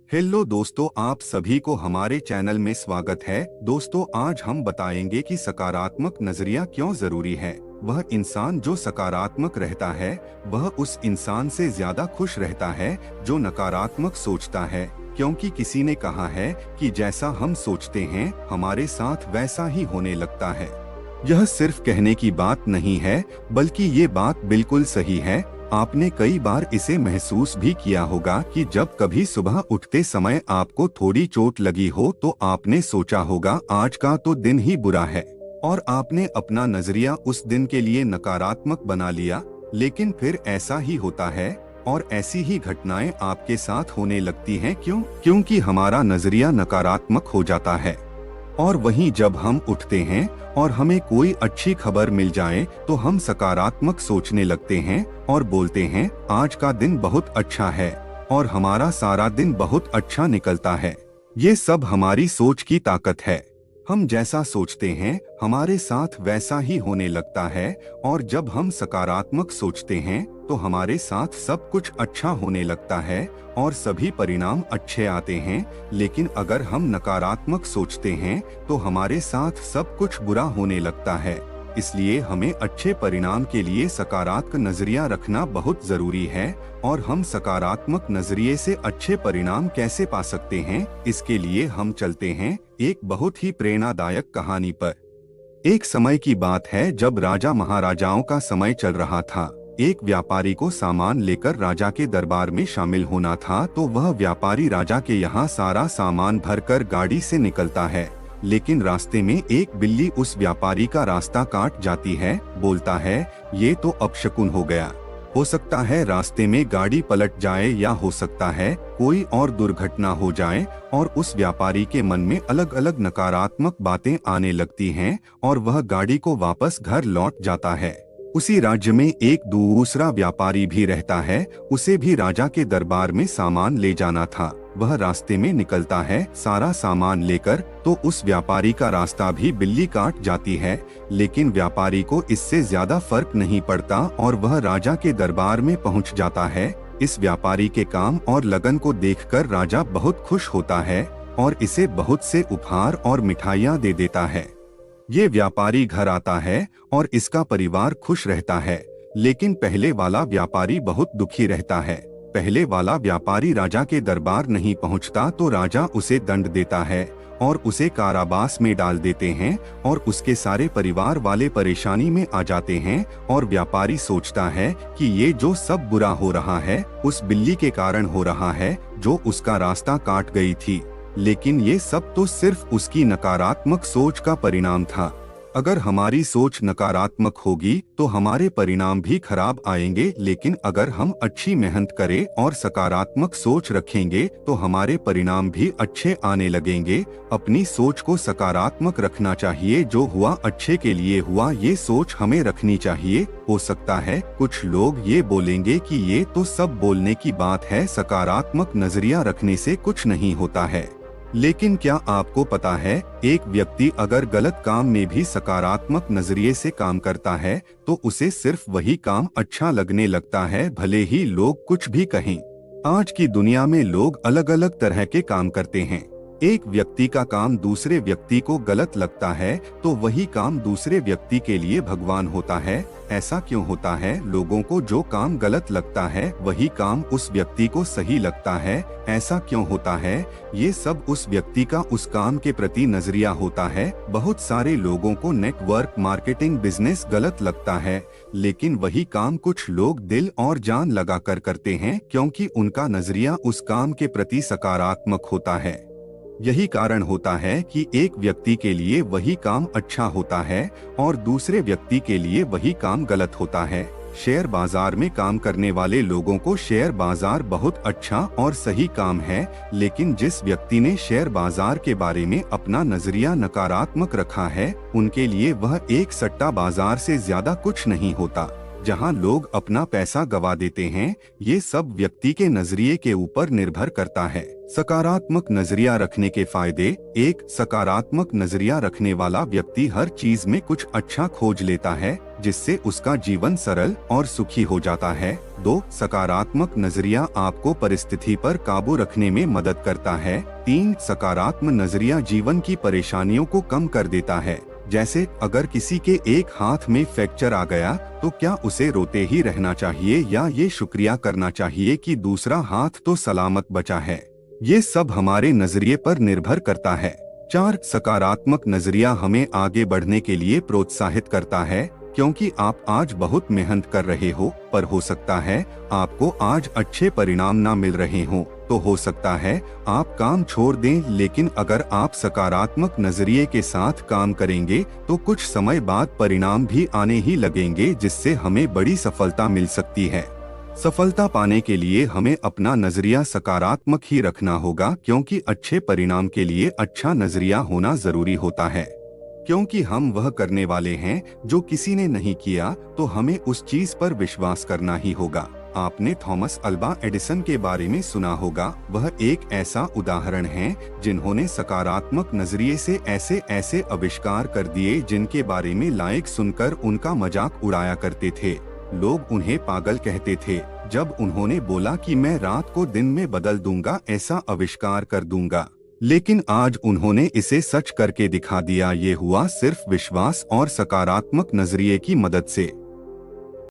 Hello दोस्तों, आप सभी को हमारे चैनल में स्वागत है। दोस्तों, आज हम बताएंगे कि सकारात्मक नजरिया क्यों जरूरी है। वह इंसान जो सकारात्मक रहता है वह उस इंसान से ज्यादा खुश रहता है जो नकारात्मक सोचता है, क्योंकि किसी ने कहा है कि जैसा हम सोचते हैं हमारे साथ वैसा ही होने लगता है। यह सिर्फ कहने की बात नहीं है, बल्कि ये बात बिल्कुल सही है। आपने कई बार इसे महसूस भी किया होगा कि जब कभी सुबह उठते समय आपको थोड़ी चोट लगी हो तो आपने सोचा होगा आज का तो दिन ही बुरा है, और आपने अपना नजरिया उस दिन के लिए नकारात्मक बना लिया। लेकिन फिर ऐसा ही होता है और ऐसी ही घटनाएं आपके साथ होने लगती हैं। क्योंकि हमारा नजरिया नकारात्मक हो जाता है। और वहीं जब हम उठते हैं और हमें कोई अच्छी खबर मिल जाए तो हम सकारात्मक सोचने लगते हैं और बोलते हैं आज का दिन बहुत अच्छा है, और हमारा सारा दिन बहुत अच्छा निकलता है। ये सब हमारी सोच की ताकत है। हम जैसा सोचते हैं हमारे साथ वैसा ही होने लगता है, और जब हम सकारात्मक सोचते हैं तो हमारे साथ सब कुछ अच्छा होने लगता है और सभी परिणाम अच्छे आते हैं। लेकिन अगर हम नकारात्मक सोचते हैं तो हमारे साथ सब कुछ बुरा होने लगता है। इसलिए हमें अच्छे परिणाम के लिए सकारात्मक नजरिया रखना बहुत जरूरी है। और हम सकारात्मक नजरिए से अच्छे परिणाम कैसे पा सकते हैं, इसके लिए हम चलते हैं एक बहुत ही प्रेरणादायक कहानी पर। एक समय की बात है जब राजा महाराजाओं का समय चल रहा था। एक व्यापारी को सामान लेकर राजा के दरबार में शामिल होना था, तो वह व्यापारी राजा के यहाँ सारा सामान भरकर गाड़ी से निकलता है। लेकिन रास्ते में एक बिल्ली उस व्यापारी का रास्ता काट जाती है। बोलता है ये तो अपशकुन हो गया, हो सकता है रास्ते में गाड़ी पलट जाए या हो सकता है कोई और दुर्घटना हो जाए। और उस व्यापारी के मन में अलग अलग नकारात्मक बातें आने लगती हैं और वह गाड़ी को वापस घर लौट जाता है। उसी राज्य में एक दूसरा व्यापारी भी रहता है। उसे भी राजा के दरबार में सामान ले जाना था। वह रास्ते में निकलता है सारा सामान लेकर, तो उस व्यापारी का रास्ता भी बिल्ली काट जाती है। लेकिन व्यापारी को इससे ज्यादा फर्क नहीं पड़ता और वह राजा के दरबार में पहुंच जाता है। इस व्यापारी के काम और लगन को देखकर राजा बहुत खुश होता है और इसे बहुत से उपहार और मिठाइयाँ दे देता है। ये व्यापारी घर आता है और इसका परिवार खुश रहता है। लेकिन पहले वाला व्यापारी बहुत दुखी रहता है। पहले वाला व्यापारी राजा के दरबार नहीं पहुंचता तो राजा उसे दंड देता है और उसे कारावास में डाल देते हैं, और उसके सारे परिवार वाले परेशानी में आ जाते हैं। और व्यापारी सोचता है कि ये जो सब बुरा हो रहा है उस बिल्ली के कारण हो रहा है जो उसका रास्ता काट गई थी। लेकिन ये सब तो सिर्फ उसकी नकारात्मक सोच का परिणाम था। अगर हमारी सोच नकारात्मक होगी तो हमारे परिणाम भी खराब आएंगे, लेकिन अगर हम अच्छी मेहनत करें और सकारात्मक सोच रखेंगे तो हमारे परिणाम भी अच्छे आने लगेंगे। अपनी सोच को सकारात्मक रखना चाहिए। जो हुआ अच्छे के लिए हुआ, ये सोच हमें रखनी चाहिए। हो सकता है कुछ लोग ये बोलेंगे कि ये तो सब बोलने की बात है, सकारात्मक नजरिया रखने से कुछ नहीं होता है। लेकिन क्या आपको पता है, एक व्यक्ति अगर गलत काम में भी सकारात्मक नजरिए से काम करता है तो उसे सिर्फ वही काम अच्छा लगने लगता है, भले ही लोग कुछ भी कहें। आज की दुनिया में लोग अलग अलग तरह के काम करते हैं। एक व्यक्ति का काम दूसरे व्यक्ति को गलत लगता है तो वही काम दूसरे व्यक्ति के लिए भगवान होता है। ऐसा क्यों होता है? लोगों को जो काम गलत लगता है वही काम उस व्यक्ति को सही लगता है। ऐसा क्यों होता है? ये सब उस व्यक्ति का उस काम के प्रति नजरिया होता है। बहुत सारे लोगों को नेटवर्क मार्केटिंग बिजनेस गलत लगता है, लेकिन वही काम कुछ लोग दिल और जान लगा कर करते हैं, क्योंकि उनका नजरिया उस काम के प्रति सकारात्मक होता है। यही कारण होता है कि एक व्यक्ति के लिए वही काम अच्छा होता है और दूसरे व्यक्ति के लिए वही काम गलत होता है। शेयर बाजार में काम करने वाले लोगों को शेयर बाजार बहुत अच्छा और सही काम है, लेकिन जिस व्यक्ति ने शेयर बाजार के बारे में अपना नजरिया नकारात्मक रखा है, उनके लिए वह एक सट्टा बाजार से ज्यादा कुछ नहीं होता। जहां लोग अपना पैसा गवा देते हैं, ये सब व्यक्ति के नजरिए के ऊपर निर्भर करता है। सकारात्मक नजरिया रखने के फायदे। 1. सकारात्मक नजरिया रखने वाला व्यक्ति हर चीज में कुछ अच्छा खोज लेता है, जिससे उसका जीवन सरल और सुखी हो जाता है। 2. सकारात्मक नजरिया आपको परिस्थिति पर काबू रखने में मदद करता है। 3. सकारात्मक नजरिया जीवन की परेशानियों को कम कर देता है। जैसे अगर किसी के एक हाथ में फ्रैक्चर आ गया तो क्या उसे रोते ही रहना चाहिए या ये शुक्रिया करना चाहिए कि दूसरा हाथ तो सलामत बचा है। ये सब हमारे नजरिए पर निर्भर करता है। 4. सकारात्मक नजरिया हमें आगे बढ़ने के लिए प्रोत्साहित करता है, क्योंकि आप आज बहुत मेहनत कर रहे हो, पर हो सकता है आपको आज अच्छे परिणाम ना मिल रहे हो, तो हो सकता है आप काम छोड़ दें। लेकिन अगर आप सकारात्मक नजरिए के साथ काम करेंगे तो कुछ समय बाद परिणाम भी आने ही लगेंगे, जिससे हमें बड़ी सफलता मिल सकती है। सफलता पाने के लिए हमें अपना नजरिया सकारात्मक ही रखना होगा, क्योंकि अच्छे परिणाम के लिए अच्छा नजरिया होना जरूरी होता है। क्योंकि हम वह करने वाले हैं जो किसी ने नहीं किया, तो हमें उस चीज पर विश्वास करना ही होगा। आपने थॉमस अल्वा एडिसन के बारे में सुना होगा। वह एक ऐसा उदाहरण है जिन्होंने सकारात्मक नजरिए से ऐसे ऐसे आविष्कार कर दिए जिनके बारे में लायक सुनकर उनका मजाक उड़ाया करते थे। लोग उन्हें पागल कहते थे। जब उन्होंने बोला कि मैं रात को दिन में बदल दूंगा, ऐसा आविष्कार कर दूंगा, लेकिन आज उन्होंने इसे सच करके दिखा दिया। ये हुआ सिर्फ विश्वास और सकारात्मक नजरिए की मदद से।